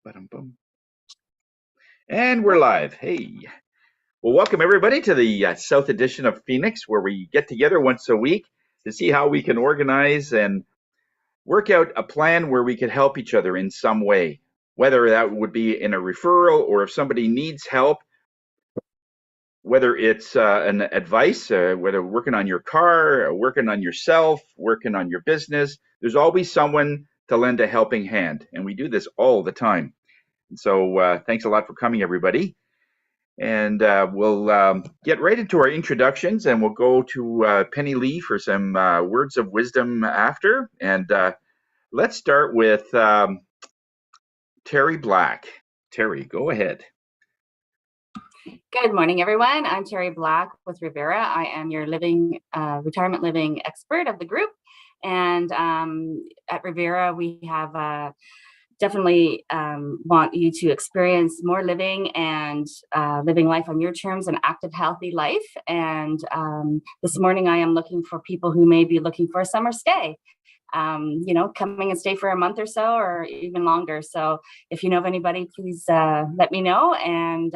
Ba-dum-bum. And we're live. Hey. Well, welcome everybody to the South Edition of Phoenix, where we get together once a week to see how we can organize and work out a plan where we could help each other in some way, whether that would be in a referral or if somebody needs help, whether it's an advice, whether working on your car, working on yourself, working on your business. There's always someone to lend a helping hand, and we do this all the time. And so thanks a lot for coming, everybody. And we'll get right into our introductions, and we'll go to Penny Lee for some words of wisdom after. And let's start with Terry Black. Terry, go ahead. Good morning, everyone. I'm Terry Black with Rivera. I am your retirement living expert of the group. And at Rivera, we have definitely want you to experience more living and living life on your terms, an active, healthy life. And this morning, I am looking for people who may be looking for a summer stay. Coming and stay for a month or so, or even longer. So if you know of anybody, please let me know. And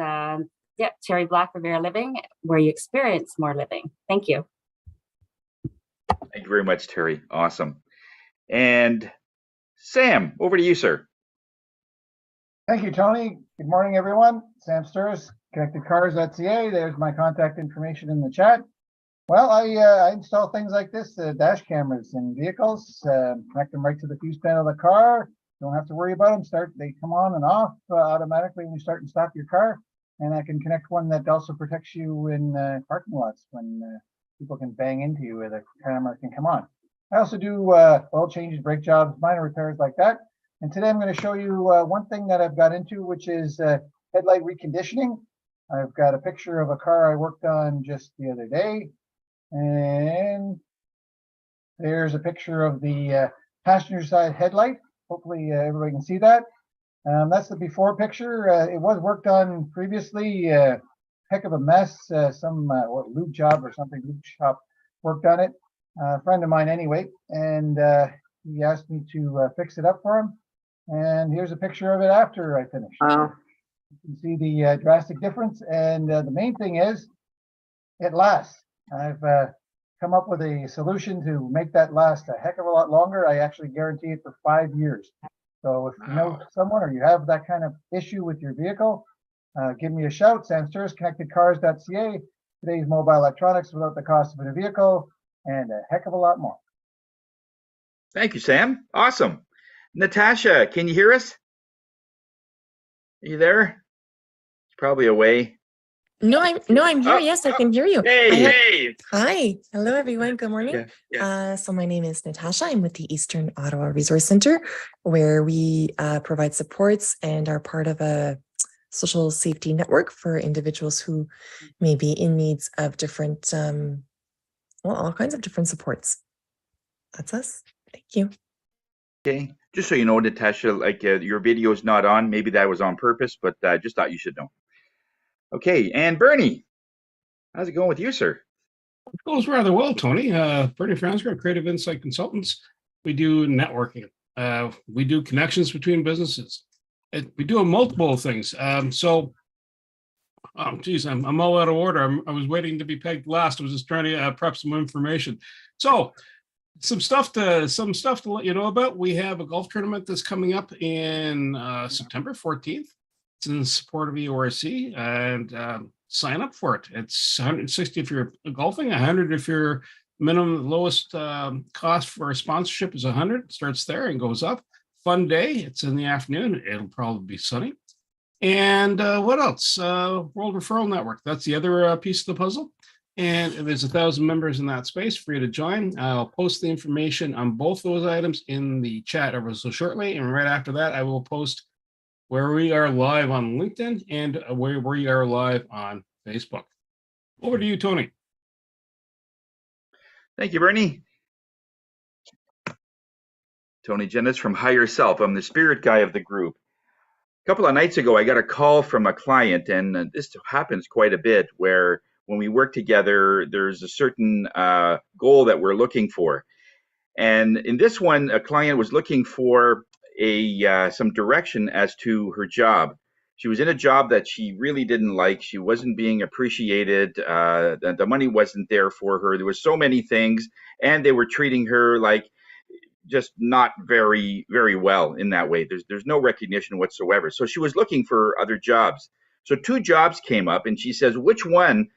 Terry Black, Rivera Living, where you experience more living. Thank you. Thank you very much, Terry. Awesome. And Sam, over to you, sir. Thank you, Tony. Good morning, everyone. Sam Sturris, ConnectedCars.ca. There's my contact information in the chat. Well, I install things like this, dash cameras in vehicles, connect them right to the fuse panel of the car. Don't have to worry about them. They come on and off automatically when you start and stop your car. And I can connect one that also protects you in parking lots when people can bang into you, the camera can come on. I also do oil changes, brake jobs, minor repairs like that. And today I'm going to show you one thing that I've got into, which is headlight reconditioning. I've got a picture of a car I worked on just the other day. And there's a picture of the passenger side headlight. Hopefully everybody can see that. That's the before picture. It was worked on previously. Heck of a mess. Some lube job or something, lube shop worked on it. A friend of mine anyway. And he asked me to fix it up for him. And here's a picture of it after I finished. You can see the drastic difference. And the main thing is it lasts. I've come up with a solution to make that last a heck of a lot longer. I actually guarantee it for 5 years. So if you know someone or you have that kind of issue with your vehicle, give me a shout. Sam Sturris, ConnectedCars.ca. Today's mobile electronics without the cost of a vehicle and a heck of a lot more. Thank you, Sam. Awesome. Natasha, can you hear us? Are you there? She's probably away. No, I'm here. Yes, I can hear you. Hey. Hi. Hello, everyone. Good morning. Yeah. So my name is Natasha. I'm with the Eastern Ottawa Resource Center, where we provide supports and are part of a social safety network for individuals who may be in needs of different, all kinds of different supports. That's us. Thank you. Okay. Just so you know, Natasha, your video is not on. Maybe that was on purpose, but I just thought you should know. Okay, and Bernie, how's it going with you, sir? It goes rather well, Tony. Bernie Fransgrove, Creative Insight Consultants. We do networking. We do connections between businesses. We do multiple things. I'm all out of order. I was waiting to be pegged last. I was just trying to prep some information. So some stuff to let you know about. We have a golf tournament that's coming up in September 14th. It's in support of EORC, and sign up for it. It's 160 if you're golfing, 100 if you're lowest cost for a sponsorship is 100. Starts there and goes up. Fun day. It's in the afternoon. It'll probably be sunny. And what else? World Referral Network. That's the other piece of the puzzle. And there's 1,000 members in that space, free to join. I'll post the information on both those items in the chat ever so shortly. And right after that, I will post where we are live on LinkedIn and where we are live on Facebook. Over to you, Tony. Thank you, Bernie. Tony Jennis from Higher Self. I'm the spirit guy of the group. A couple of nights ago, I got a call from a client, and this happens quite a bit, where when we work together, there's a certain goal that we're looking for. And in this one, a client was looking for, some direction as to her job. She was in a job that she really didn't like. She wasn't being appreciated. The money wasn't there for her. There was so many things, and they were treating her like just not very well in that way. There's no recognition whatsoever. So she was looking for other jobs. So two jobs came up, and she says, which one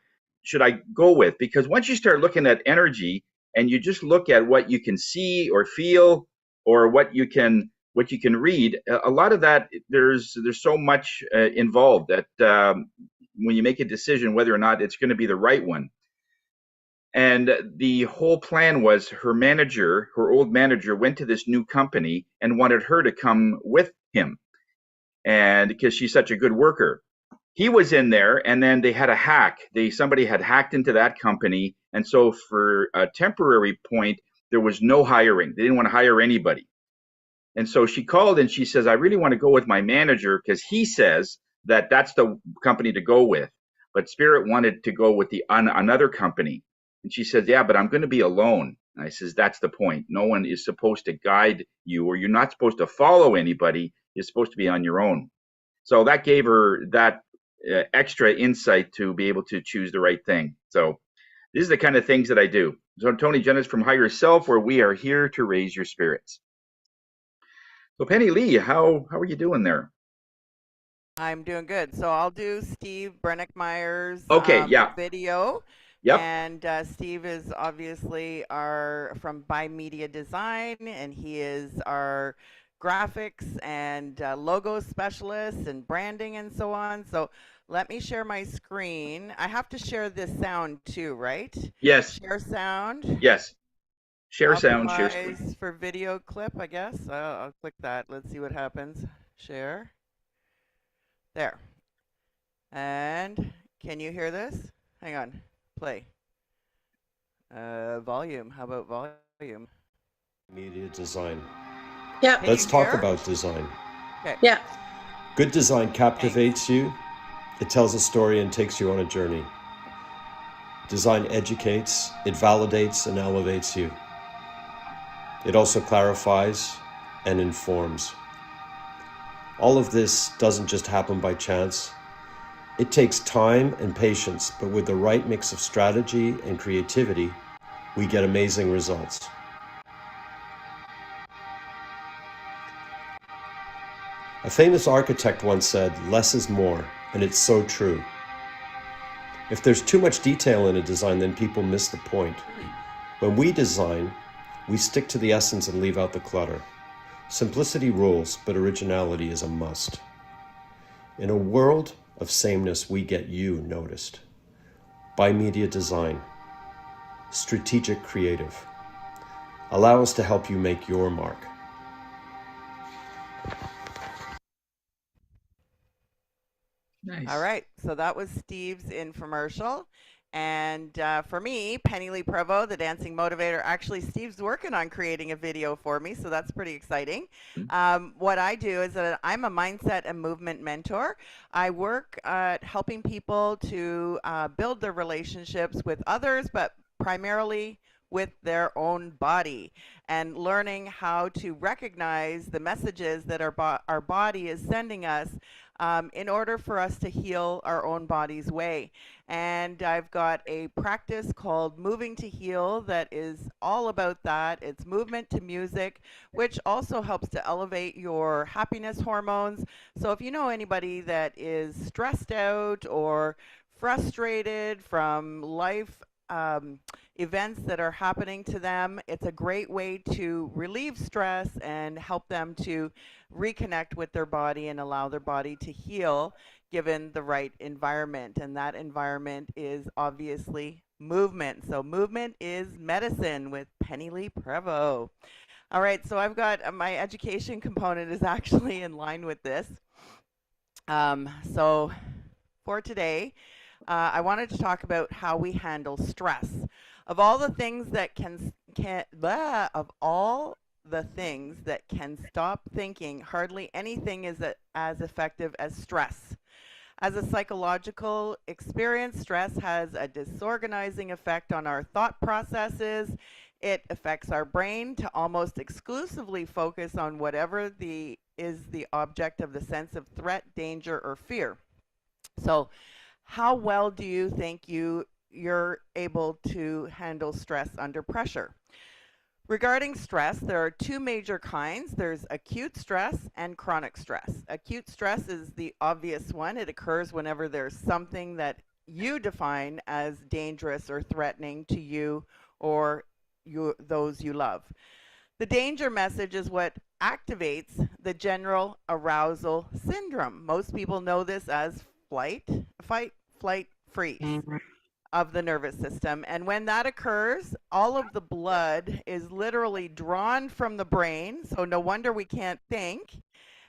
should I go with? Because once you start looking at energy and you just look at what you can see or feel or what you can read, a lot of that there's so much involved that when you make a decision whether or not it's going to be the right one. And the whole plan was her manager, her old manager, went to this new company and wanted her to come with him, and because she's such a good worker. He was in there, and then they had a hack. Somebody had hacked into that company, and so for a temporary point, there was no hiring. They didn't want to hire anybody. And so she called and she says, I really want to go with my manager because he says that that's the company to go with. But Spirit wanted to go with another company. And she says, yeah, but I'm going to be alone. And I says, that's the point. No one is supposed to guide you, or you're not supposed to follow anybody. You're supposed to be on your own. So that gave her that extra insight to be able to choose the right thing. So this is the kind of things that I do. So Tony Jennis from Higher Self, where we are here to raise your spirits. So Penny Lee, how are you doing there? I'm doing good. So I'll do Steve Brennickmeyer's video. Yep. And Steve is obviously from By Media Design, and he is our graphics and logo specialist and branding and so on. So let me share my screen. I have to share this sound too, right? Yes. Share sound. Yes. Share sound, share screen. For video clip, I guess. I'll click that. Let's see what happens. Share. There. And can you hear this? Hang on. Play. Volume. How about volume? Media design. Yeah. Let's talk about design. Okay. Yeah. Good design captivates you. It tells a story and takes you on a journey. Design educates, it validates and elevates you. It also clarifies and informs. All of this doesn't just happen by chance. It takes time and patience, but with the right mix of strategy and creativity, we get amazing results. A famous architect once said, "Less is more," and it's so true. If there's too much detail in a design, then people miss the point. When we design, we stick to the essence and leave out the clutter. Simplicity rules, but originality is a must. In a world of sameness, we get you noticed. By Media Design, strategic creative. Allow us to help you make your mark. Nice. All right, so that was Steve's infomercial. And for me, Penny Lee Prevost, the dancing motivator, actually Steve's working on creating a video for me, so that's pretty exciting. What I do is that I'm a mindset and movement mentor. I work at helping people to build their relationships with others, but primarily with their own body, and learning how to recognize the messages that our body is sending us in order for us to heal our own body's way. And I've got a practice called Moving to Heal that is all about that. It's movement to music, which also helps to elevate your happiness hormones. So if you know anybody that is stressed out or frustrated from life events that are happening to them, it's a great way to relieve stress and help them to reconnect with their body and allow their body to heal given the right environment. And that environment is obviously movement. So movement is medicine with Penny Lee Prevost. All right, so I've got my education component is actually in line with this. So for today, I wanted to talk about how we handle stress. Of all the things that can stop thinking, hardly anything is as effective as stress. As a psychological experience, stress has a disorganizing effect on our thought processes. it affects our brain to almost exclusively focus on whatever is the object of the sense of threat, danger, or fear. So how well do you think you're able to handle stress under pressure? Regarding stress, there are two major kinds. There's acute stress and chronic stress. Acute stress is the obvious one. It occurs whenever there's something that you define as dangerous or threatening to you or those you love. The danger message is what activates the general arousal syndrome. Most people know this as fight, flight, freeze of the nervous system. And when that occurs, all of the blood is literally drawn from the brain. So no wonder we can't think,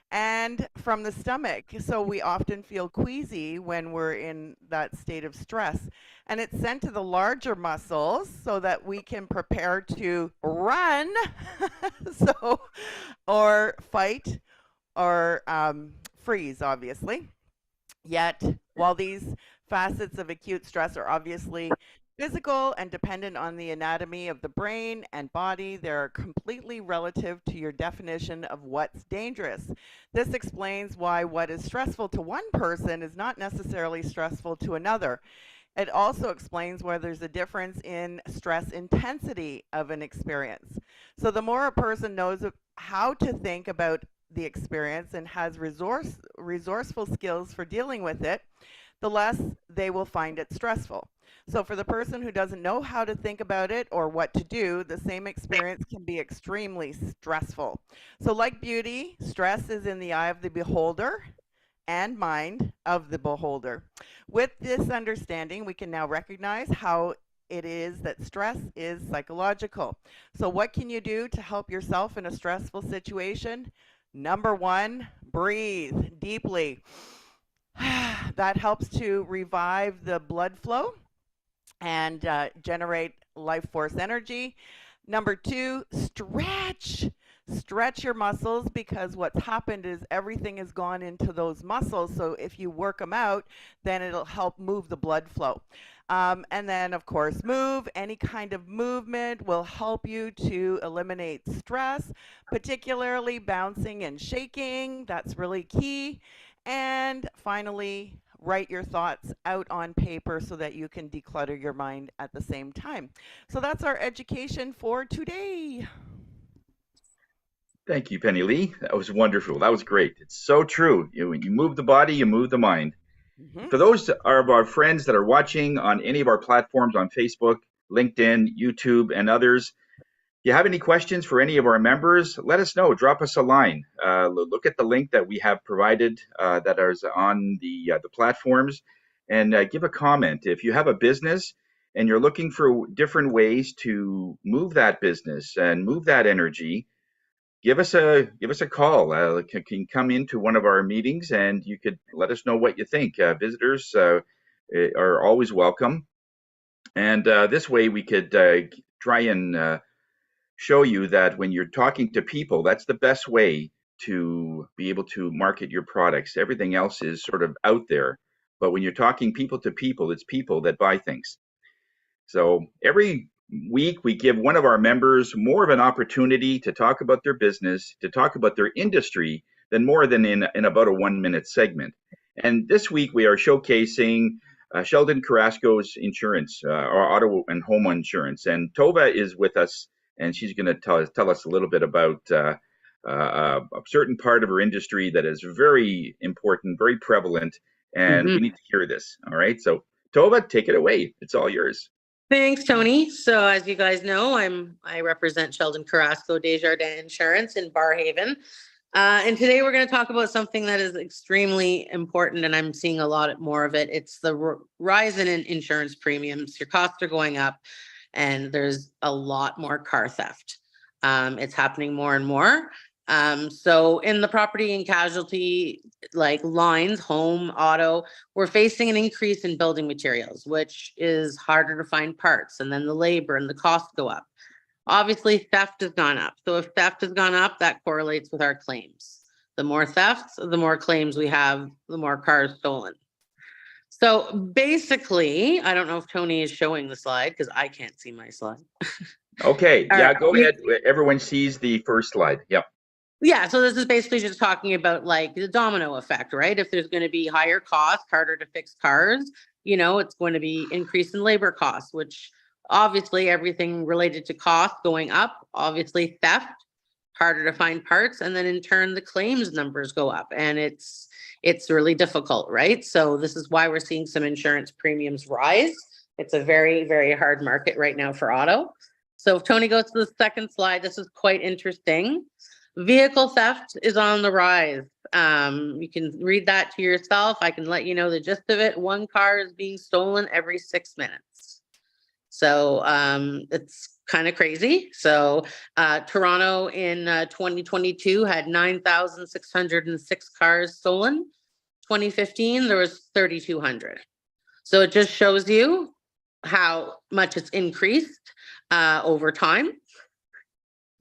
and from the stomach. So we often feel queasy when we're in that state of stress. And it's sent to the larger muscles so that we can prepare to run, or fight, or freeze, obviously. Yet, while these facets of acute stress are obviously physical and dependent on the anatomy of the brain and body, they're completely relative to your definition of what's dangerous. This explains why what is stressful to one person is not necessarily stressful to another. It also explains why there's a difference in stress intensity of an experience. So the more a person knows how to think about the experience and has resourceful skills for dealing with it, the less they will find it stressful. So for the person who doesn't know how to think about it or what to do, the same experience can be extremely stressful. So like beauty, stress is in the eye of the beholder and mind of the beholder. With this understanding, we can now recognize how it is that stress is psychological. So what can you do to help yourself in a stressful situation? Number one, breathe deeply. That helps to revive the blood flow and generate life force energy. Number two, stretch. Stretch your muscles, because what's happened is everything has gone into those muscles. So if you work them out, then it'll help move the blood flow. And then, of course, move. Any kind of movement will help you to eliminate stress, particularly bouncing and shaking. That's really key. And finally, write your thoughts out on paper so that you can declutter your mind at the same time. So that's our education for today. Thank you, Penny Lee. That was wonderful. That was great. It's so true. When you move the body, you move the mind. For those of our friends that are watching on any of our platforms on Facebook, LinkedIn, YouTube, and others, if you have any questions for any of our members, let us know. Drop us a line. Look at the link that we have provided that is on the platforms, and give a comment. If you have a business and you're looking for different ways to move that business and move that energy, give us a call. Can come into one of our meetings and you could let us know what you think. Visitors are always welcome, and this way we could try and show you that when you're talking to people, that's the best way to be able to market your products. Everything else is sort of out there, but when you're talking people to people, it's people that buy things. So every week we give one of our members more of an opportunity to talk about their business, to talk about their industry, than more than in about a 1-minute segment. And this week we are showcasing Sheldon Carrasco's insurance, our auto and home insurance. And Tova is with us, and she's going to tell us a little bit about a certain part of her industry that is very important, very prevalent, and we need to hear this. All right, so Tova, take it away. It's all yours. Thanks, Tony. So as you guys know, I represent Sheldon Carrasco Desjardins Insurance in Barhaven. And today we're going to talk about something that is extremely important, and I'm seeing a lot more of it. It's the rise in insurance premiums. Your costs are going up, and there's a lot more car theft. It's happening more and more. So in the property and casualty like lines, home, auto, we're facing an increase in building materials, which is harder to find parts, and then the labor and the costs go up. Obviously, theft has gone up. So if theft has gone up, that correlates with our claims. The more thefts, the more claims we have, the more cars stolen. So basically, I don't know if Tony is showing the slide because I can't see my slide. Okay, All yeah, right. go ahead. Everyone sees the first slide. Yep. Yeah, so this is basically just talking about like the domino effect, right? If there's going to be higher costs, harder to fix cars, it's going to be increase in labor costs, which obviously everything related to cost going up, obviously theft, harder to find parts, and then in turn the claims numbers go up, and it's really difficult, right? So this is why we're seeing some insurance premiums rise. It's a very, very hard market right now for auto. So if Tony goes to the second slide, this is quite interesting. Vehicle theft is on the rise. You can read that to yourself. I can let you know the gist of it. One car is being stolen every 6 minutes. So it's kind of crazy. So Toronto in 2022 had 9,606 cars stolen. 2015, there was 3,200. So it just shows you how much it's increased over time.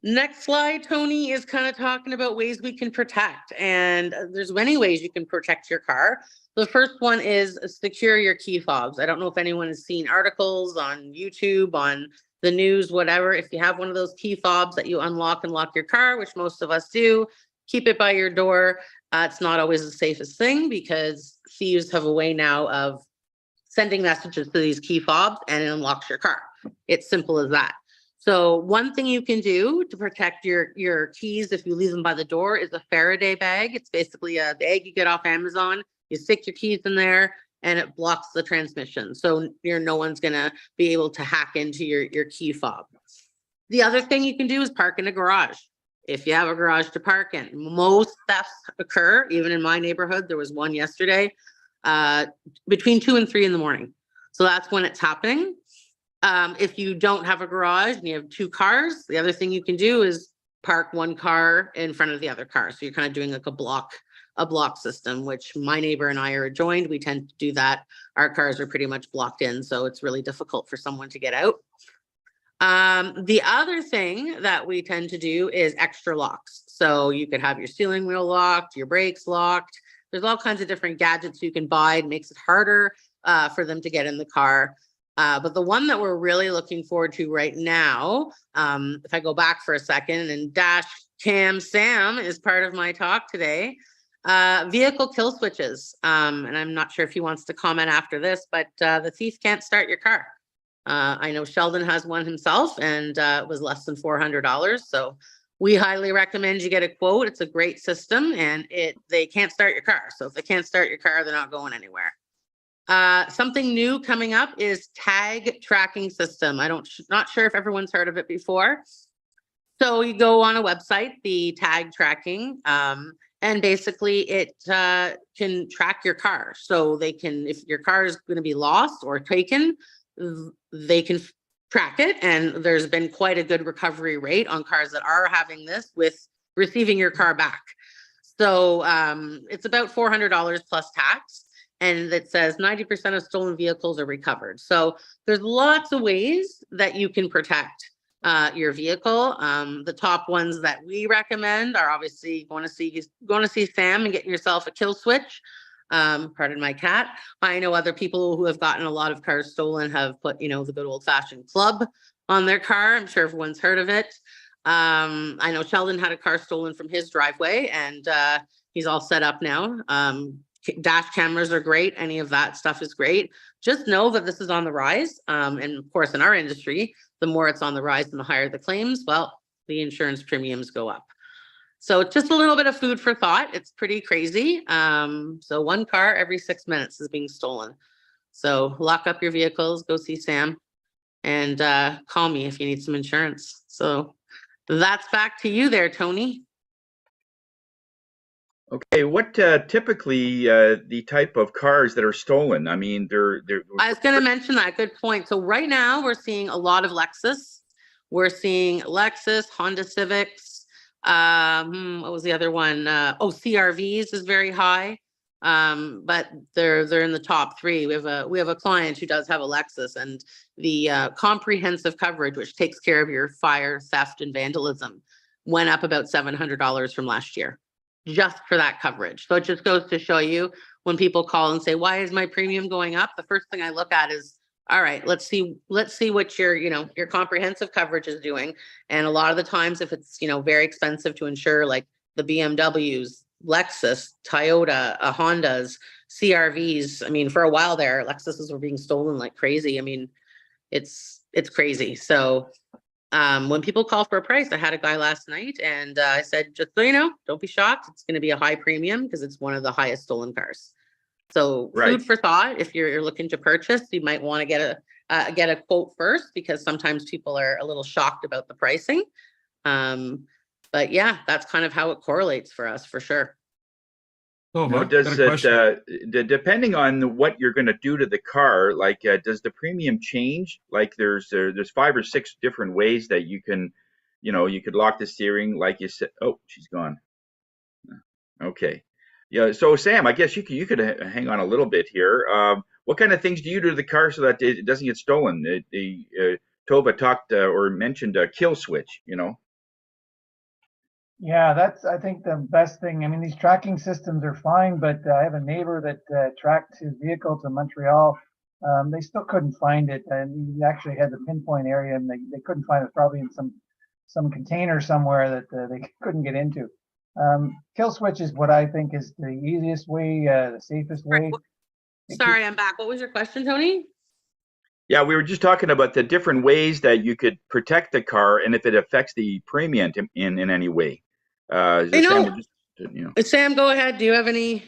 Next slide, Tony, is kind of talking about ways we can protect. And there's many ways you can protect your car. The first one is secure your key fobs. I don't know if anyone has seen articles on YouTube, on the news, whatever. If you have one of those key fobs that you unlock and lock your car, which most of us do, keep it by your door. It's not always the safest thing because thieves have a way now of sending messages to these key fobs and it unlocks your car. It's simple as that. So one thing you can do to protect your keys if you leave them by the door is a Faraday bag. It's basically a bag you get off Amazon. You stick your keys in there and it blocks the transmission. So no one's gonna be able to hack into your key fob. The other thing you can do is park in a garage. If you have a garage to park in, most thefts occur, even in my neighborhood, there was one yesterday, between 2 and 3 in the morning. So that's when it's happening. If you don't have a garage and you have 2 cars, the other thing you can do is park one car in front of the other car. So you're kind of doing like a block system, which my neighbor and I are adjoined. We tend to do that. Our cars are pretty much blocked in, so it's really difficult for someone to get out. The other thing that we tend to do is extra locks. So you could have your steering wheel locked, your brakes locked. There's all kinds of different gadgets you can buy. It makes it harder for them to get in the car. But the one that we're really looking forward to right now, if I go back for a second, and Dash Cam Sam is part of my talk today, vehicle kill switches. And I'm not sure if he wants to comment after this, but the thief can't start your car. I know Sheldon has one himself and it was less than $400. So we highly recommend you get a quote. It's a great system and they can't start your car. So if they can't start your car, they're not going anywhere. Something new coming up is tag tracking system. Not sure if everyone's heard of it before. So you go on a website, the tag tracking, and basically it can track your car. So they can, if your car is going to be lost or taken, they can track it. And there's been quite a good recovery rate on cars that are having this with receiving your car back. So it's about $400 plus tax. And it says 90% of stolen vehicles are recovered. So there's lots of ways that you can protect your vehicle. The top ones that we recommend are obviously going to see Sam and getting yourself a kill switch. Pardon my cat. I know other people who have gotten a lot of cars stolen have put, the good old fashioned club on their car. I'm sure everyone's heard of it. I know Sheldon had a car stolen from his driveway and he's all set up now. Dash cameras are great. Any of that stuff is great. Just know that this is on the rise. And of course, in our industry, the more it's on the rise and the higher the claims, well, the insurance premiums go up. So just a little bit of food for thought. It's pretty crazy. So one car every 6 minutes is being stolen. So lock up your vehicles, go see Sam, and call me if you need some insurance. So that's back to you there, Tony. Okay, what typically the type of cars that are stolen? I mean, they're I was going to mention that. Good point. So right now we're seeing a lot of Lexus. We're seeing Lexus, Honda Civics. What was the other one? CRVs is very high. But they're in the top 3. We have a client who does have a Lexus, and the comprehensive coverage, which takes care of your fire, theft, and vandalism, went up about $700 from last year, just for that coverage. So it just goes to show you when people call and say, why is my premium going up? The first thing I look at is all right, let's see what your, your comprehensive coverage is doing. And a lot of the times, if it's, very expensive to insure, like the BMWs, Lexus, Toyota, Hondas, CRVs. I mean, for a while there, Lexuses were being stolen like crazy. I mean, it's crazy. So when people call for a price, I had a guy last night and I said, just so you know, don't be shocked. It's going to be a high premium because it's one of the highest stolen cars. So Right. food for thought. If you're looking to purchase, you might want to get a quote first, because sometimes people are a little shocked about the pricing. But yeah, that's kind of how it correlates for us, for sure. Oh, Now, does it, depending on what you're going to do to the car, like, does the premium change? Like, there's 5 or 6 different ways that you can, you could lock the steering, like you said. Oh, she's gone. Okay. Yeah. So Sam, I guess you could hang on a little bit here. What kind of things do you do to the car so that it doesn't get stolen? Tova talked or mentioned a kill switch. Yeah, that's, I think, the best thing. I mean, these tracking systems are fine, but I have a neighbor that tracked his vehicle to Montreal. They still couldn't find it, and he actually had the pinpoint area, and they couldn't find it. Probably in some container somewhere that they couldn't get into. Kill switch is what I think is the easiest way, the safest way. Sorry, I'm back. What was your question, Tony? Yeah, we were just talking about the different ways that you could protect the car, and if it affects the premium in any way. Sam, go ahead. Do you have any?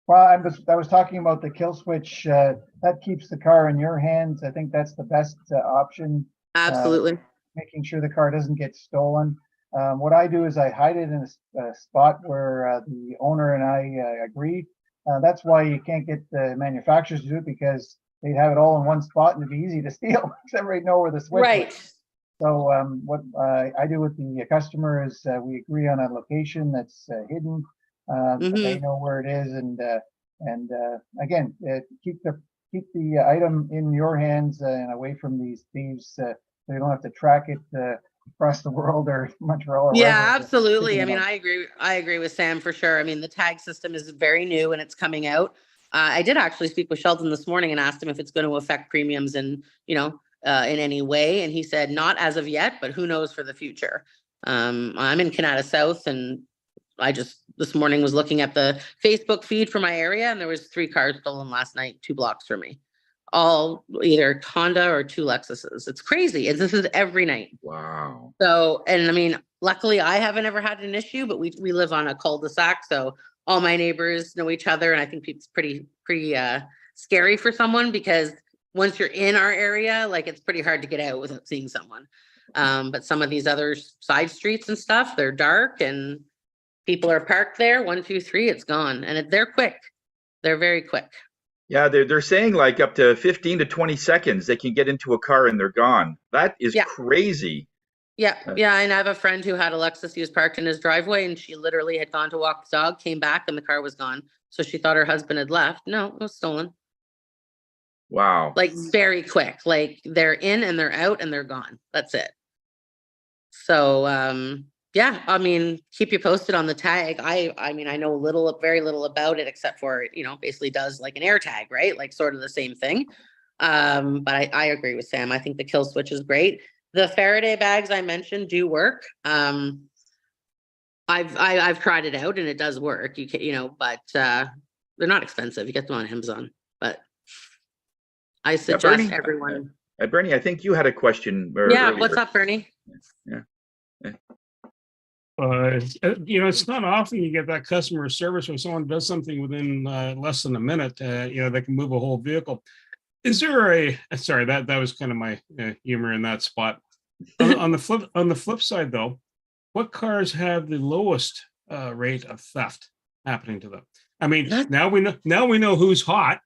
Well, I was talking about the kill switch. That keeps the car in your hands. I think that's the best option. Absolutely. Making sure the car doesn't get stolen. What I do is I hide it in a spot where the owner and I agree. That's why you can't get the manufacturers to do it, because they'd have it all in one spot and it'd be easy to steal because everybody know where the switch is. So what I do with the customer is we agree on a location that's hidden. They know where it is, and again, keep the item in your hands and away from these thieves, so you don't have to track it across the world or Montreal. Or yeah, absolutely. I mean, I agree with Sam for sure. I mean, the tag system is very new and it's coming out. I did actually speak with Sheldon this morning and asked him if it's going to affect premiums and in any way, and he said not as of yet, but who knows for the future. I'm in Canada South, and I just this morning was looking at the Facebook feed for my area, and there was 3 cars stolen last night, 2 blocks from me, all either Honda or 2 Lexuses. It's crazy. This is every night. Wow. So, and I mean, luckily I haven't ever had an issue, but we live on a cul-de-sac, so all my neighbors know each other, and I think it's pretty scary for someone, because once you're in our area, like, it's pretty hard to get out without seeing someone. But some of these other side streets and stuff, they're dark and people are parked there. 1, 2, 3, it's gone. And they're quick. They're very quick. Yeah, they're saying like up to 15 to 20 seconds they can get into a car and they're gone. That is crazy. Yeah. And I have a friend who had a Lexus. He was parked in his driveway, and she literally had gone to walk the dog, came back, and the car was gone. So she thought her husband had left. No, it was stolen. Wow. Like, very quick. Like, they're in and they're out and they're gone. That's it. So, yeah, I mean, keep you posted on the tag. I mean, I know very little about it, except for it, basically does like an air tag, right? Like, sort of the same thing. But I agree with Sam. I think the kill switch is great. The Faraday bags I mentioned do work. I've tried it out and it does work. You can, but they're not expensive. You get them on Amazon, but I suggest everyone. Bernie, I think you had a question. Yeah, earlier. What's up, Bernie? Yeah. It's not often you get that customer service where someone does something within less than a minute. They can move a whole vehicle. Is there sorry, that was kind of my humor in that spot. On the flip side, though, what cars have the lowest rate of theft happening to them? I mean, now we know who's hot,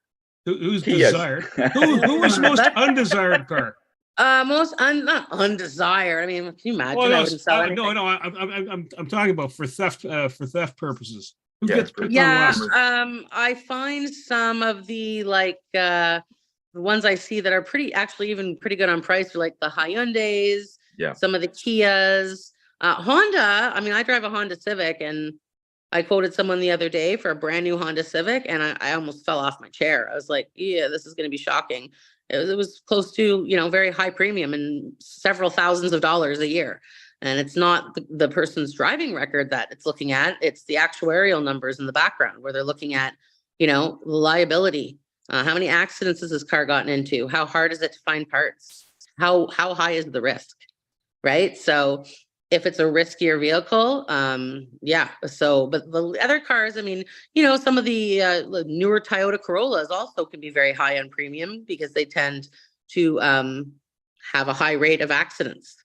who's desired, who is most undesired car. Not undesired. I mean, can you imagine? No, I'm talking about for theft purposes. Who gets picked on last? I find some of the the ones I see that are even pretty good on price, are like the Hyundais, some of the Kias, Honda. I mean, I drive a Honda Civic, and I quoted someone the other day for a brand new Honda Civic, and I almost fell off my chair. I was like, yeah, this is going to be shocking. it was close to, very high premium and several thousands of dollars a year. And it's not the person's driving record that it's looking at, it's the actuarial numbers in the background where they're looking at, the liability. How many accidents has this car gotten into? How hard is it to find parts? How high is the risk? Right. So if it's a riskier vehicle, yeah. So, but the other cars, I mean, some of the newer Toyota Corollas also can be very high on premium because they tend to have a high rate of accidents.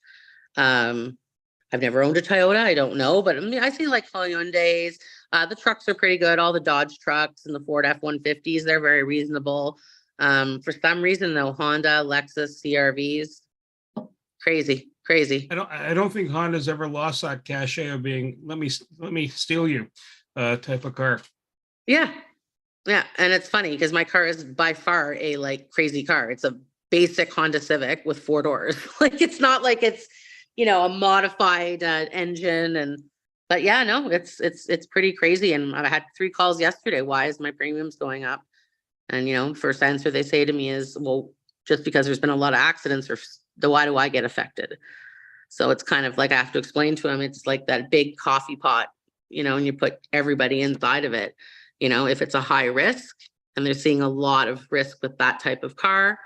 I've never owned a Toyota. I don't know, but I mean, I see like Hyundais. The trucks are pretty good. All the Dodge trucks and the Ford F-150s, they're very reasonable. For some reason, though, Honda, Lexus, CRVs, crazy. I don't think Honda's ever lost that cachet of being let me steal you type of car. Yeah, and it's funny because my car is by far a like crazy car. It's a basic Honda Civic with 4 doors. Like it's not like it's a modified engine but yeah, no, it's pretty crazy. And I had 3 calls yesterday. Why is my premiums going up? And first answer they say to me is, well, just because there's been a lot of accidents, or why do I get affected? So it's kind of like I have to explain to them, it's like that big coffee pot, and you put everybody inside of it. If it's a high risk and they're seeing a lot of risk with that type of car,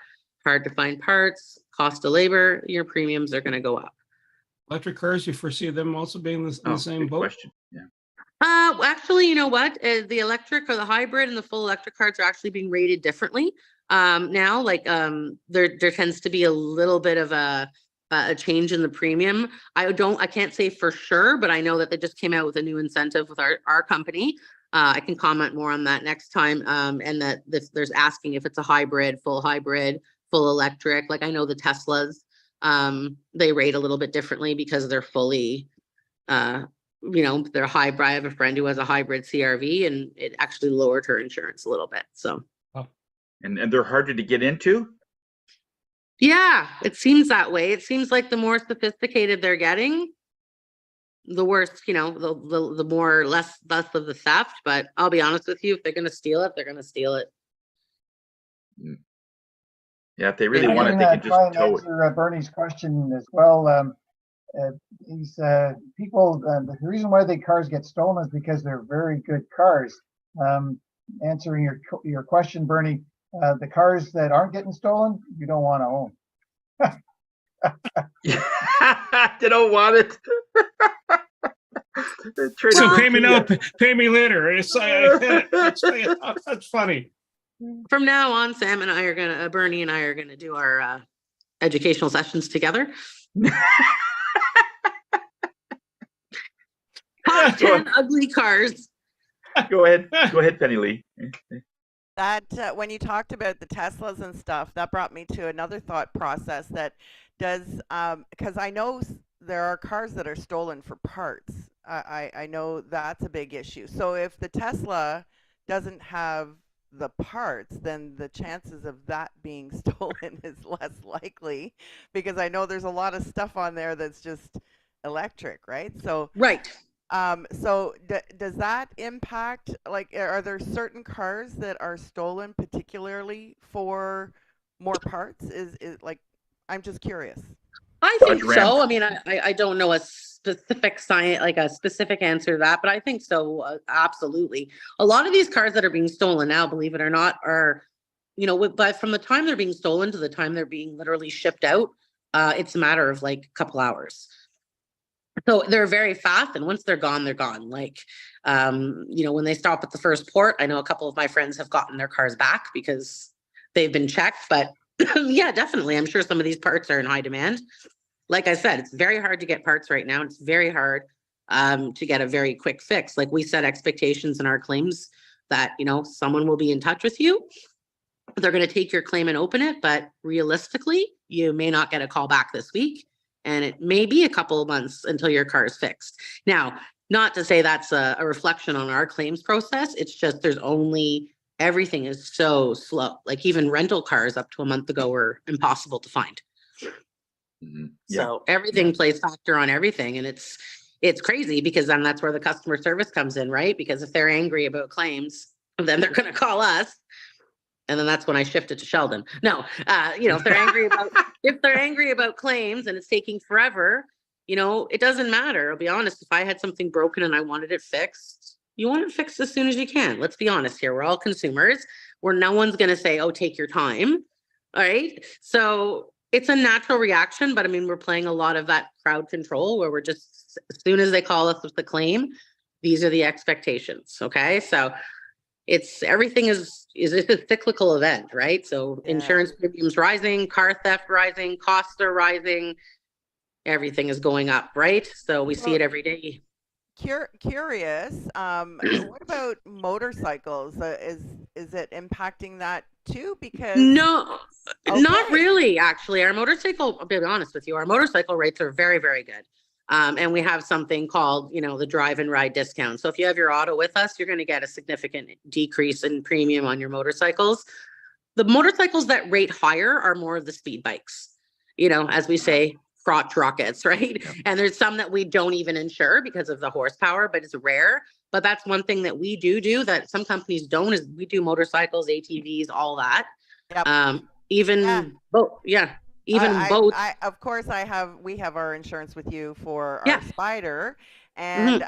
hard to find parts, cost of labor, your premiums are going to go up. Electric cars, you foresee them also being in the same boat? Question. Yeah. Actually, you know what? The electric or the hybrid and the full electric cars are actually being rated differently. Now, like there tends to be a little bit of a change in the premium. I can't say for sure, but I know that they just came out with a new incentive with our company. I can comment more on that next time. And that there's asking if it's a hybrid, full electric. Like I know the Teslas, they rate a little bit differently because they're fully, they're hybrid. I have a friend who has a hybrid CRV and it actually lowered her insurance a little bit. So. Oh. And they're harder to get into? Yeah, it seems that way. It seems like the more sophisticated they're getting, the worse, the more less of the theft. But I'll be honest with you, if they're going to steal it, they're going to steal it. Yeah, if they really want it, they can just tow it. Answer Bernie's question as well. He's people. The reason why the cars get stolen is because they're very good cars. Answering your question, Bernie, the cars that aren't getting stolen, you don't want to own. They don't want it. So pay me now, pay me later. It's that's funny. From now on, Bernie and I are gonna do our educational sessions together. Top 10 ugly cars. Go ahead, Penny Lee. That when you talked about the Teslas and stuff, that brought me to another thought process that does, because I know there are cars that are stolen for parts. I know that's a big issue. So if the Tesla doesn't have the parts, then the chances of that being stolen is less likely, because I know there's a lot of stuff on there that's just electric, right? So right. So does that impact, like, are there certain cars that are stolen particularly for more parts? Is like, I'm just curious. I think so. I mean, I don't know a specific a specific answer to that, but I think so. Absolutely. A lot of these cars that are being stolen now, believe it or not, are, but from the time they're being stolen to the time they're being literally shipped out, it's a matter of like a couple hours. So they're very fast, and once they're gone, they're gone. Like, when they stop at the first port, I know a couple of my friends have gotten their cars back because they've been checked. But yeah, definitely, I'm sure some of these parts are in high demand. Like I said, it's very hard to get parts right now. It's very hard to get a very quick fix. Like we set expectations in our claims that, someone will be in touch with you. They're going to take your claim and open it, but realistically, you may not get a call back this week. And it may be a couple of months until your car is fixed. Now, not to say that's a reflection on our claims process. It's just everything is so slow. Like even rental cars up to a month ago were impossible to find. Mm-hmm. So everything plays factor on everything. And it's crazy because then that's where the customer service comes in, right? Because if they're angry about claims, then they're going to call us. And then that's when I shifted to Sheldon. No, if they're angry about claims and it's taking forever, it doesn't matter. I'll be honest. If I had something broken and I wanted it fixed, you want it fixed as soon as you can. Let's be honest here. We're all consumers, where no one's going to say, oh, take your time. All right. So it's a natural reaction, but I mean, we're playing a lot of that crowd control where we're just, as soon as they call us with the claim, these are the expectations. Okay. So everything is a cyclical event, right? So insurance premiums rising, car theft rising, costs are rising, everything is going up, right? So we see it every day. Curious, what about motorcycles? Is it impacting that too? Because no, not really. Actually, our motorcycle. I'll be honest with you. Our motorcycle rates are very, very good, and we have something called, the drive and ride discount. So if you have your auto with us, you're going to get a significant decrease in premium on your motorcycles. The motorcycles that rate higher are more of the speed bikes. As we say, crotch rockets, right? Yep. And there's some that we don't even insure because of the horsepower, but it's rare. But that's one thing that we do that some companies don't, is we do motorcycles, ATVs, all that. Yep. Even boat. Yeah. Even boats. Of course, we have our insurance with you for our Spider, and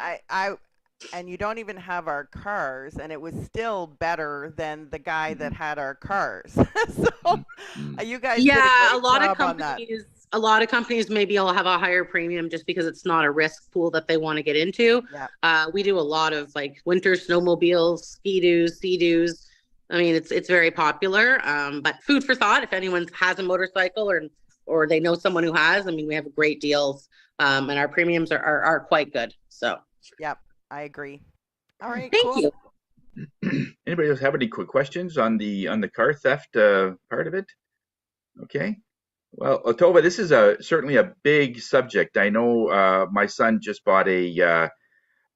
and you don't even have our cars, and it was still better than the guy that had our cars. So you guys did a great job on that. A lot of companies maybe will have a higher premium just because it's not a risk pool that they want to get into. Yeah. We do a lot of like winter snowmobiles, ski-doos, sea-doos. I mean, it's very popular. But food for thought, if anyone has a motorcycle or they know someone who has, I mean, we have great deals, and our premiums are quite good. So. Yep, I agree. All right, Thank you. Anybody else have any quick questions on the car theft part of it? Okay. Well, Tova, this is certainly a big subject. I know my son just bought a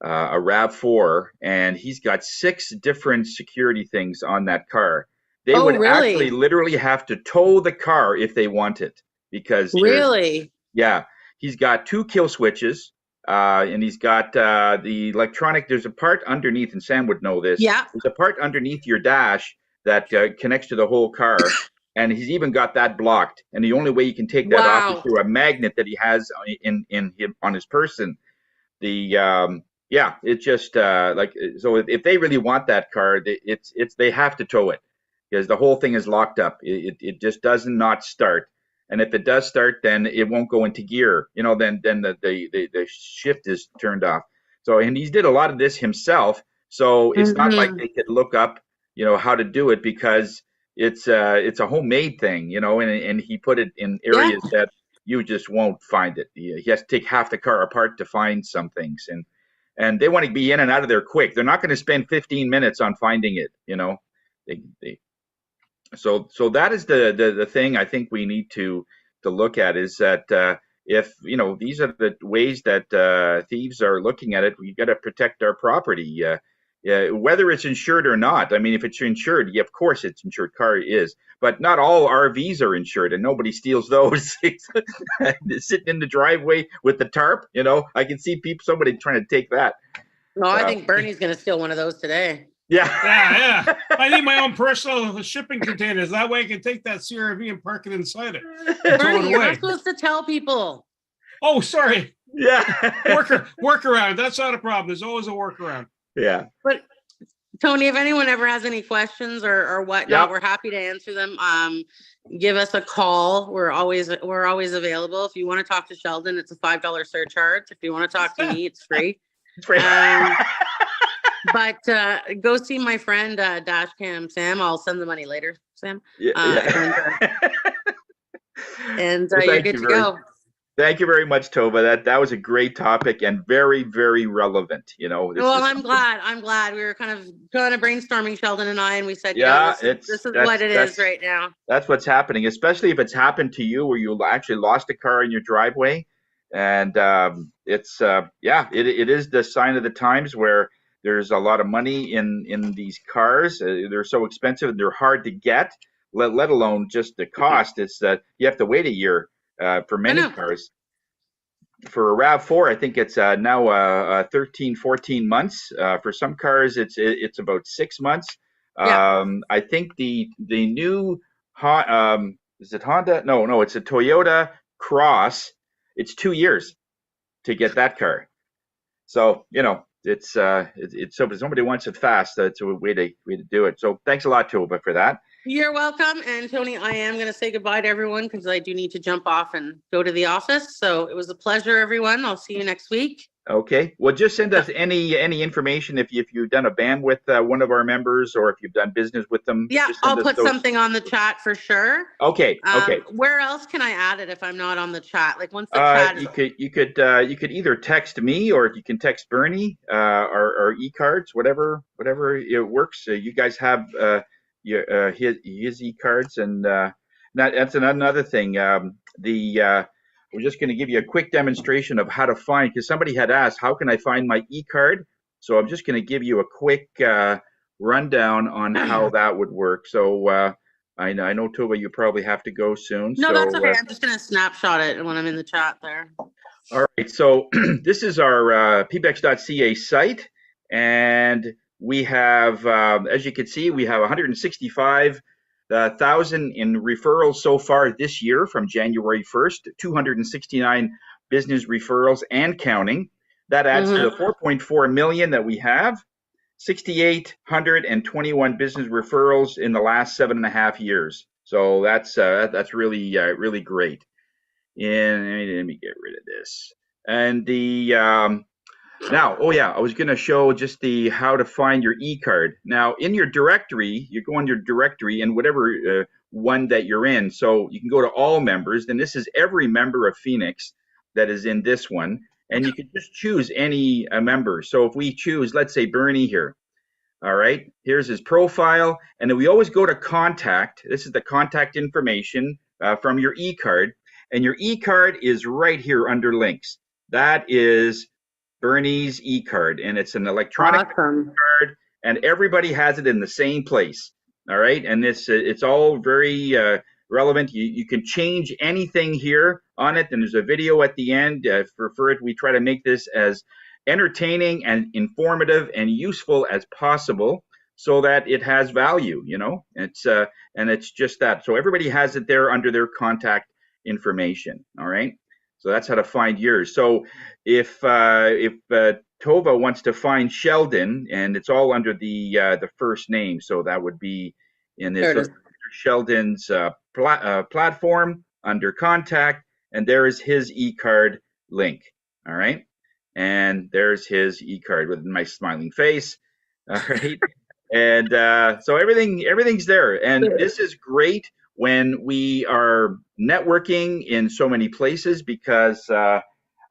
RAV4, and he's got 6 different security things on that car. They would actually literally have to tow the car if they want it, because he's got 2 kill switches, and he's got the electronic. There's a part underneath, and Sam would know this. Yeah. There's a part underneath your dash that connects to the whole car. And he's even got that blocked. And the only way you can take that off is through a magnet that he has on his person. It's just so if they really want that car, they have to tow it, because the whole thing is locked up. It just does not start. And if it does start, then it won't go into gear. Then the shift is turned off. So, and he did a lot of this himself. So it's not like they could look up, how to do it, because it's a homemade thing, and he put it in areas that you just won't find it. He has to take half the car apart to find some things, and they want to be in and out of there quick. They're not going to spend 15 minutes on finding it, So that is the thing I think we need to look at, is that if these are the ways that thieves are looking at it, we got to protect our property. Whether it's insured or not. I mean, if it's insured, of course it's insured. Car is, but not all RVs are insured, and nobody steals those. Sitting in the driveway with the tarp, I can see somebody trying to take that. No, I think Bernie's going to steal one of those today. Yeah. I need my own personal shipping containers. That way I can take that CRV and park it inside it. Bernie, you're not supposed to tell people. Oh, sorry. Yeah. Workaround. That's not a problem. There's always a workaround. Yeah. But Tony, if anyone ever has any questions or whatnot, we're happy to answer them. Give us a call. We're always available. If you want to talk to Sheldon, it's a $5 surcharge. If you want to talk to me, it's free. It's free. But go see my friend Dashcam Sam. I'll send the money later, Sam. And you're good to go. Thank you very much, Tova. That was a great topic and very, very relevant. I'm glad we were kind of brainstorming, Sheldon and I, and we said, this is what it is right now. That's what's happening, especially if it's happened to you where you actually lost a car in your driveway, and it is the sign of the times where there's a lot of money in these cars. They're so expensive and they're hard to get. Let alone just the cost. It's that you have to wait a year. For many cars. For a RAV4, I think it's now 13, 14 months. For some cars, it's about 6 months. Yeah. I think the new is it Honda? No, it's a Toyota Cross. It's 2 years to get that car. So it's so if somebody wants it fast, that's a way to do it. So thanks a lot, Tova, for that. You're welcome. And Tony, I am going to say goodbye to everyone because I do need to jump off and go to the office. So it was a pleasure, everyone. I'll see you next week. Okay. Well, just send us any information if you've done a band with one of our members or if you've done business with them. Yeah, Just send I'll us put those. something on the chat for sure. Okay. Okay. Where else can I add it if I'm not on the chat? Like once the chat is... You could either text me or if you can text Bernie or e-cards, whatever it works. You guys have his e-cards, and that's another thing. We're just going to give you a quick demonstration of how to find, because somebody had asked, how can I find my e-card? So I'm just going to give you a quick rundown on how that would work. So I know, Tova, you probably have to go soon. No, so, that's okay. I'm just going to snapshot it when I'm in the chat there. All right. So this is our pbex.ca site. And we have, as you can see, we have 165,000 in referrals so far this year from January 1st, 269 business referrals and counting. That adds to the 4.4 million that we have. 6,821 business referrals in the last 7.5 years. So that's really great. And let me get rid of this. And the now, I was going to show just the how to find your e-card. Now, in your directory, you go on your directory and whatever one that you're in. So you can go to all members. Then this is every member of Phoenix that is in this one. And you can just choose any member. So if we choose, let's say Bernie here. All right, here's his profile. And then we always go to contact. This is the contact information from your e-card. And your e-card is right here under links. That is Bernie's e-card. And it's an electronic card. And everybody has it in the same place. All right. And it's all very relevant. You can change anything here on it. And there's a video at the end. For it, we try to make this as entertaining and informative and useful as possible so that it has value, and it's just that. So everybody has it there under their contact information. All right. So that's how to find yours. So if Tova wants to find Sheldon, and it's all under the first name, so that would be in this Sheldon's platform under contact, and there is his e-card link. All right. And there's his e-card with a nice smiling face. All right. And so everything's there. And this is great when we are networking in so many places because some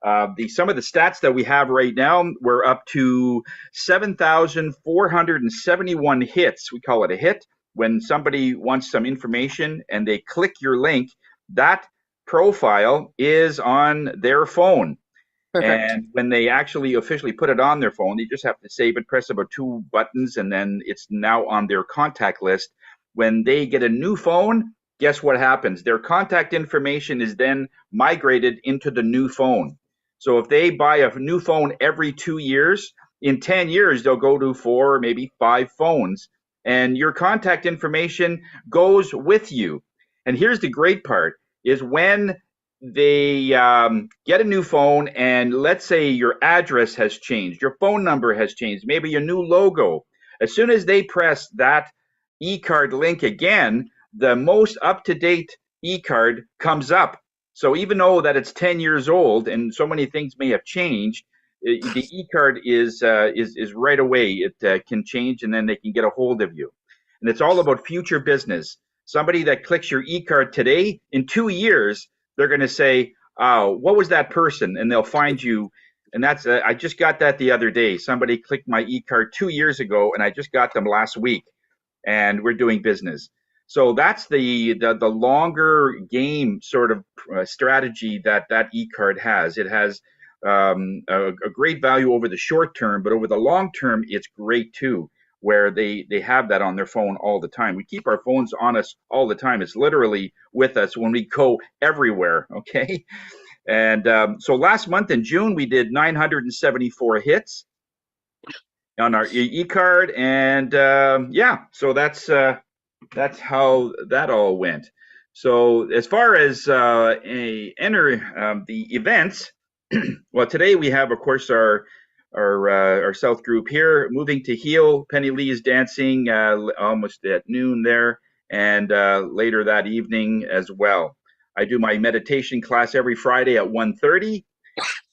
of the stats that we have right now, we're up to 7,471 hits. We call it a hit. When somebody wants some information and they click your link, that profile is on their phone. Perfect. And when they actually officially put it on their phone, they just have to save it, press about 2 buttons, and then it's now on their contact list. When they get a new phone, guess what happens? Their contact information is then migrated into the new phone. So if they buy a new phone every 2 years, in 10 years, they'll go to 4 or maybe 5 phones. And your contact information goes with you. And here's the great part, is when they get a new phone and let's say your address has changed, your phone number has changed, maybe your new logo. As soon as they press that e-card link again, the most up-to-date e-card comes up. So even though that it's 10 years old and so many things may have changed, the e-card is right away. It can change and then they can get a hold of you. And it's all about future business. Somebody that clicks your e-card today, in 2 years, they're going to say, what was that person? And they'll find you. And that's, I just got that the other day. Somebody clicked my e-card 2 years ago, and I just got them last week. And we're doing business. So that's the longer game sort of strategy that e-card has. It has a great value over the short term, but over the long term, it's great too, where they have that on their phone all the time. We keep our phones on us all the time. It's literally with us when we go everywhere, okay? And so last month in June, we did 974 hits. on our e-card, and yeah, so that's how that all went. So as far as the events, well, today we have, of course, our South group here moving to heel. Penny Lee is dancing almost at noon there, and later that evening as well. I do my meditation class every Friday at 1:30.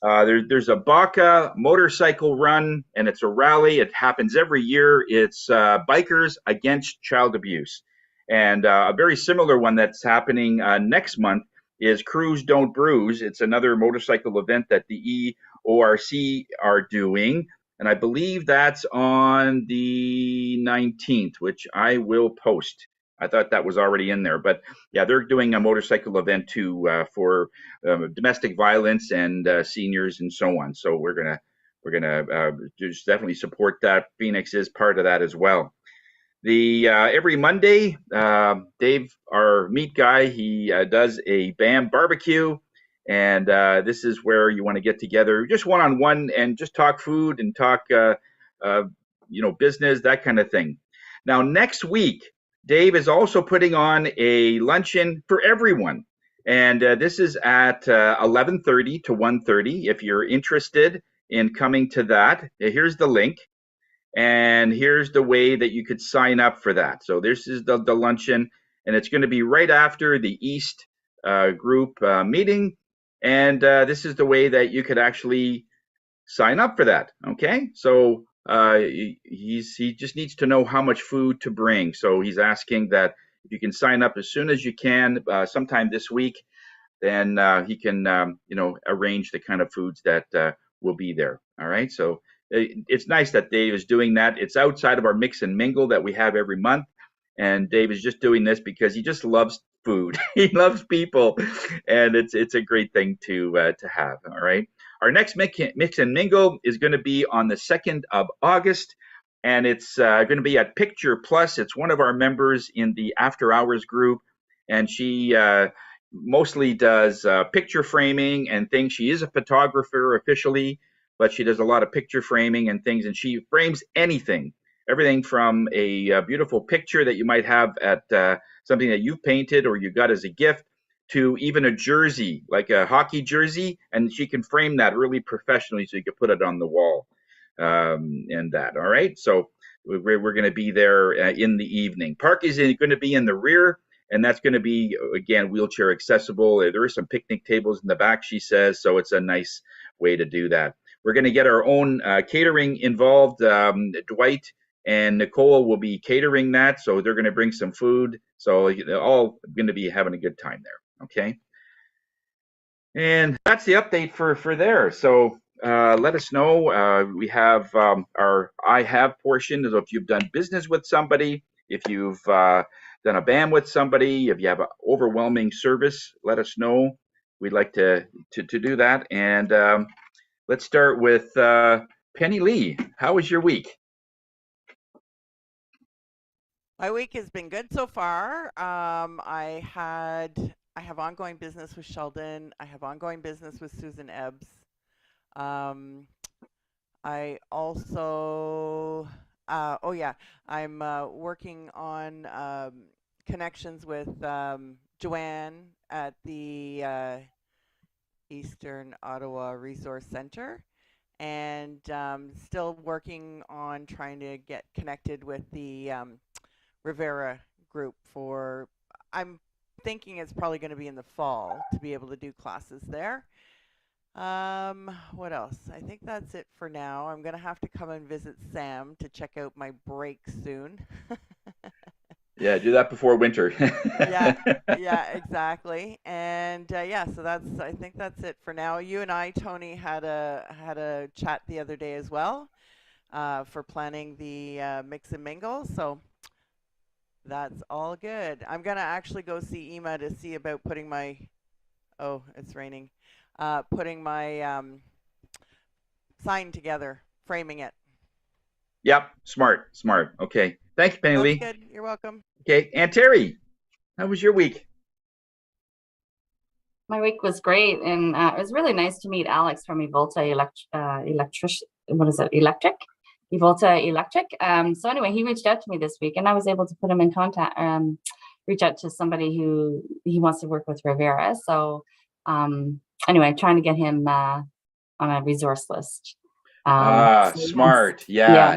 There's a Baca motorcycle run, and it's a rally. It happens every year. It's Bikers Against Child Abuse. And a very similar one that's happening next month is Cruise Don't Bruise. It's another motorcycle event that the EORC are doing. And I believe that's on the 19th, which I will post. I thought that was already in there. But yeah, they're doing a motorcycle event too for domestic violence and seniors and so on. So we're gonna just definitely support that. Phoenix is part of that as well. The every Monday, Dave, our meat guy, he does a BAM barbecue, and this is where you want to get together, just one on one, and just talk food and talk, business, that kind of thing. Now next week, Dave is also putting on a luncheon for everyone. And this is at 11:30 to 1:30. If you're interested in coming to that, here's the link. And here's the way that you could sign up for that. So this is the luncheon, and it's going to be right after the East group meeting. And this is the way that you could actually sign up for that. Okay, so he just needs to know how much food to bring. So he's asking that if you can sign up as soon as you can, sometime this week, then he can arrange the kind of foods that will be there. All right, so it's nice that Dave is doing that. It's outside of our mix and mingle that we have every month, and Dave is just doing this because he just loves food. He loves people, and it's a great thing to have. All right. Our next mix and mingle is going to be on the 2nd of August, and it's going to be at Picture Plus. It's one of our members in the After Hours group, and she mostly does picture framing and things. She is a photographer officially, but she does a lot of picture framing and things, and she frames everything from a beautiful picture that you might have at something that you've painted or you got as a gift, to even a jersey, like a hockey jersey, and she can frame that really professionally so you can put it on the wall and that. All right, so we're going to be there in the evening. Park is going to be in the rear, and that's going to be, again, wheelchair accessible. There are some picnic tables in the back, she says, so it's a nice way to do that. We're going to get our own catering involved. Dwight and Nicole will be catering that, so they're going to bring some food. So they're all going to be having a good time there. Okay, and that's the update for there. So let us know. We have our I have portion. So if you've done business with somebody, if you've done a BAM with somebody, if you have an overwhelming service, let us know. We'd like to do that. And let's start with Penny Lee. How was your week? My week has been good so far. I have ongoing business with Sheldon. I have ongoing business with Susan Ebbs. I also, I'm working on connections with Joanne at the Eastern Ottawa Resource Center, and still working on trying to get connected with the Rivera group for, I'm thinking it's probably going to be in the fall to be able to do classes there. What else? I think that's it for now. I'm going to have to come and visit Sam to check out my break soon. Yeah, do that before winter. yeah, exactly. And so I think that's it for now. You and I, Tony, had a chat the other day as well for planning the mix and mingle. So that's all good. I'm gonna actually go see Ema to see about putting my, oh, it's raining, putting my sign together, framing it. Yep, smart. Okay, thanks, Penny Lee. Good. You're welcome. Okay, and Terry, how was your week? My week was great, and it was really nice to meet Alex from Evolta Electric. Evolta Electric. So anyway, he reached out to me this week, and I was able to put him in contact, reach out to somebody who he wants to work with Rivera. So anyway, trying to get him on a resource list. Smart. Yeah.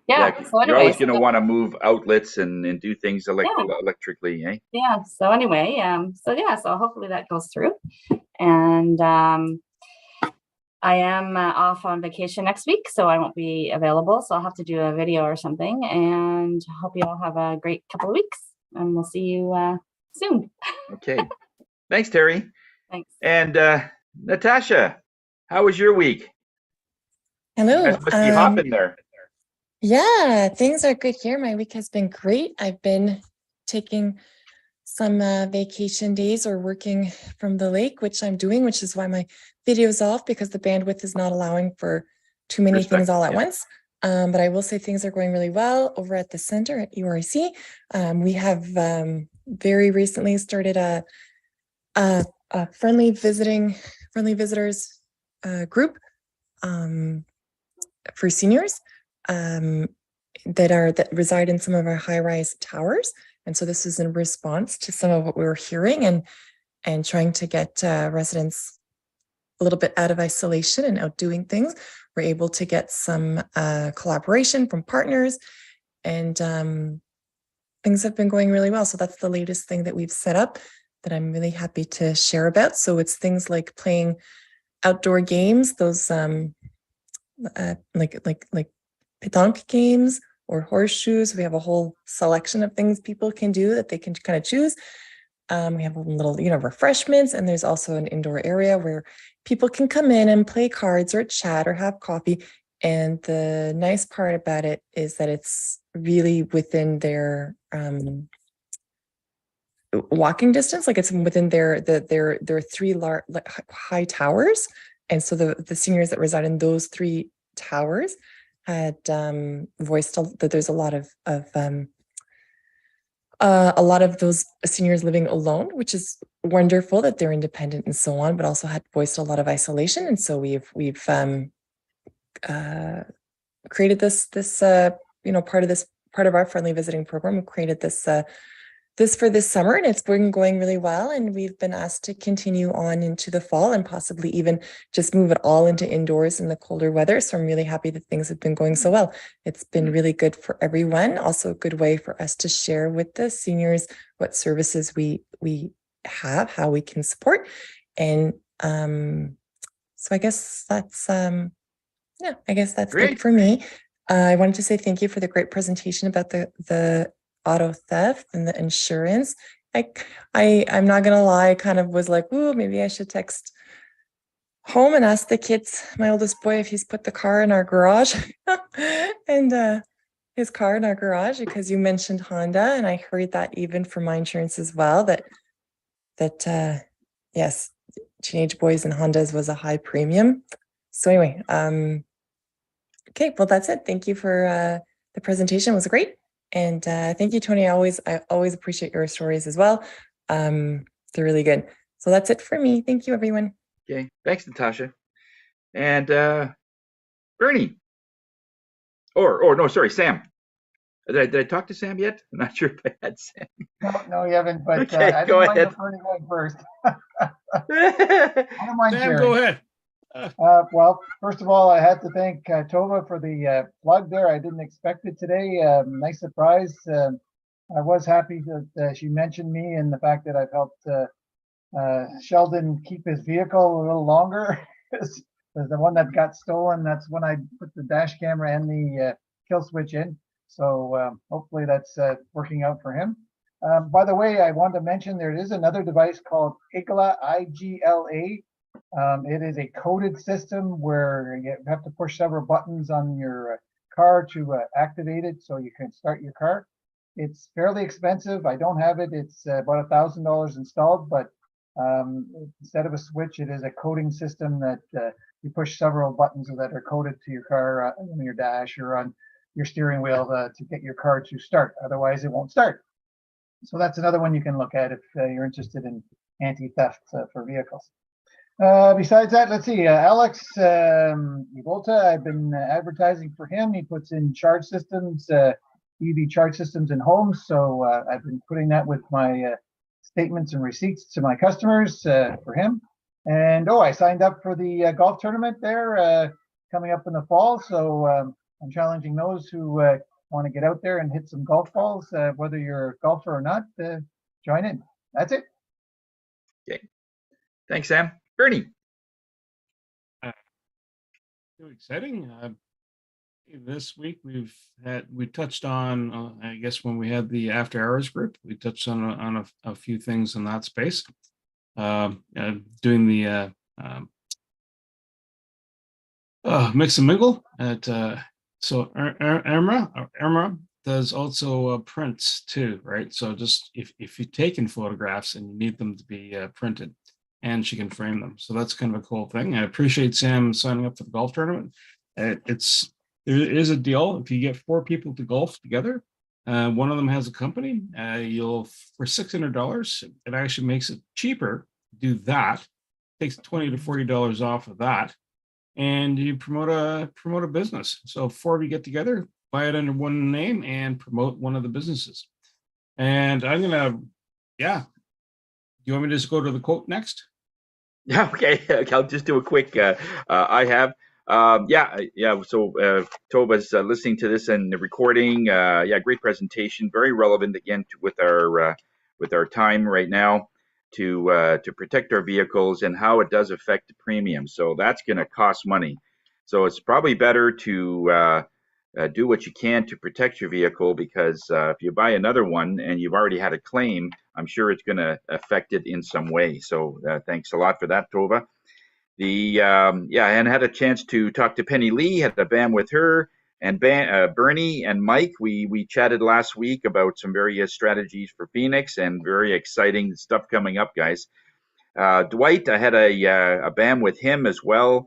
Yeah, So you're anyway, always going to want to move outlets and do things yeah. electrically, eh? Yeah. So anyway, so hopefully that goes through. And I am off on vacation next week, so I won't be available. So I'll have to do a video or something. And hope you all have a great couple of weeks. And we'll see you soon. Okay. Thanks, Terry. Thanks. And Natasha, how was your week? Hello. You guys must be hopping there. Yeah, things are good here. My week has been great. I've been taking some vacation days or working from the lake, which I'm doing, which is why my video is off, because the bandwidth is not allowing for too many things all at once. But I will say things are going really well over at the center at URC. We have very recently started a friendly visitors group for seniors that reside in some of our high-rise towers. And so this is in response to some of what we were hearing and trying to get residents a little bit out of isolation and out doing things. We're able to get some collaboration from partners, and things have been going really well. So that's the latest thing that we've set up that I'm really happy to share about. So it's things like playing outdoor games, those like pétanque games or horseshoes. We have a whole selection of things people can do that they can kind of choose. We have a little, refreshments, and there's also an indoor area where people can come in and play cards or chat or have coffee. And the nice part about it is that it's really within their walking distance, like it's within their three high towers. And so the seniors that reside in those three towers had voiced that there's a lot of those seniors living alone, which is wonderful that they're independent and so on, but also had voiced a lot of isolation. And so we've created this part of our friendly visiting program. We created this for this summer, and it's been going really well. And we've been asked to continue on into the fall and possibly even just move it all into indoors in the colder weather. So I'm really happy that things have been going so well. It's been really good for everyone. Also a good way for us to share with the seniors what services we have, how we can support. And so I guess that's Great. it for me. I wanted to say thank you for the great presentation about the auto theft and the insurance. I'm not gonna lie, I kind of was like, ooh, maybe I should text home and ask the kids, my oldest boy, if he's put the car in our garage and his car in our garage, because you mentioned Honda, and I heard that even for my insurance as well, that yes, teenage boys and Hondas was a high premium. So anyway, okay, well, that's it. Thank you for the presentation. It was great. And thank you, Tony. I always appreciate your stories as well. They're really good. So that's it for me. Thank you, everyone. Okay, thanks, Natasha. And Bernie. Or no, sorry, Sam. Did I talk to Sam yet? I'm not sure if I had Sam. No, you haven't. But Okay, I go didn't ahead. mind Bernie going first. Okay. I don't mind Sam, sharing. go ahead. Well, first of all, I had to thank Tova for the plug there. I didn't expect it today. Nice surprise. I was happy that she mentioned me and the fact that I've helped Sheldon keep his vehicle a little longer. Because the one that got stolen, that's when I put the dash camera and the kill switch in. So hopefully that's working out for him. By the way, I wanted to mention there is another device called IGLA, I-G-L-A. It is a coded system where you have to push several buttons on your car to activate it so you can start your car. It's fairly expensive. I don't have it. It's about $1,000 installed, but instead of a switch, it is a coding system that you push several buttons that are coded to your car on your dash or on your steering wheel to get your car to start. Otherwise, it won't start. So that's another one you can look at if you're interested in anti-theft for vehicles. Besides that, let's see. Alex Evolta, I've been advertising for him. He puts in charge systems, EV charge systems in homes. So I've been putting that with my statements and receipts to my customers for him. And I signed up for the golf tournament there coming up in the fall. So I'm challenging those who want to get out there and hit some golf balls, whether you're a golfer or not, join in. That's it. Okay. Thanks, Sam. Bernie. Exciting. This week we touched on, I guess when we had the after hours group, we touched on a few things in that space. Doing the mix and mingle at so Irma does also prints too, right? So just if you've taken photographs and you need them to be printed, and she can frame them. So that's kind of a cool thing. I appreciate Sam signing up for the golf tournament. There is a deal. If you get 4 people to golf together, one of them has a company, you'll, for $600, it actually makes it cheaper to do that. Takes $20 to $40 off of that. And you promote a business. So 4 of you get together, buy it under one name and promote one of the businesses. And I'm gonna, do you want me to just go to the quote next? Yeah, okay. I'll just do a quick. I have. So Tova's listening to this and the recording. Great presentation. Very relevant again with our time right now to protect our vehicles and how it does affect the premium. So that's going to cost money. So it's probably better to do what you can to protect your vehicle, because if you buy another one and you've already had a claim, I'm sure it's going to affect it in some way. So thanks a lot for that, Tova. And had a chance to talk to Penny Lee, had a BAM with her, and Bernie and Mike. We chatted last week about some various strategies for Phoenix, and very exciting stuff coming up, guys. Dwight, I had a BAM with him as well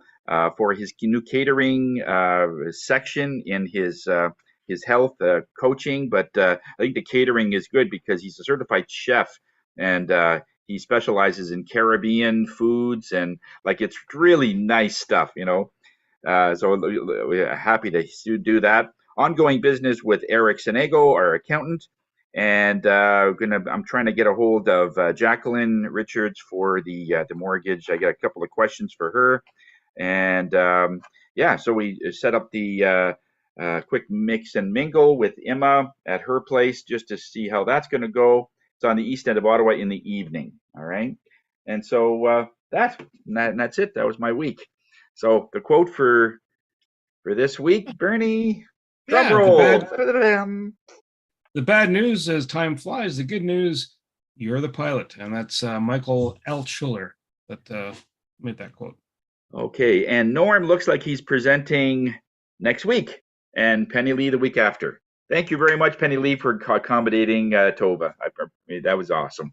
for his new catering section in his health coaching. But I think the catering is good because he's a certified chef, and he specializes in Caribbean foods, and like it's really nice stuff, So we're happy to do that. Ongoing business with Eric Senego, our accountant. And I'm trying to get a hold of Jacqueline Richards for the mortgage. I got a couple of questions for her, and so we set up the quick mix and mingle with Emma at her place just to see how that's going to go. It's on the east end of Ottawa in the evening. All right, and so that's it. That was my week. So the quote for this week, Bernie, drum roll. The bad news is time flies. The good news, you're the pilot. And that's Michael L. Schuller that made that quote. Okay. And Norm looks like he's presenting next week, and Penny Lee the week after. Thank you very much, Penny Lee, for accommodating Tova. That was awesome.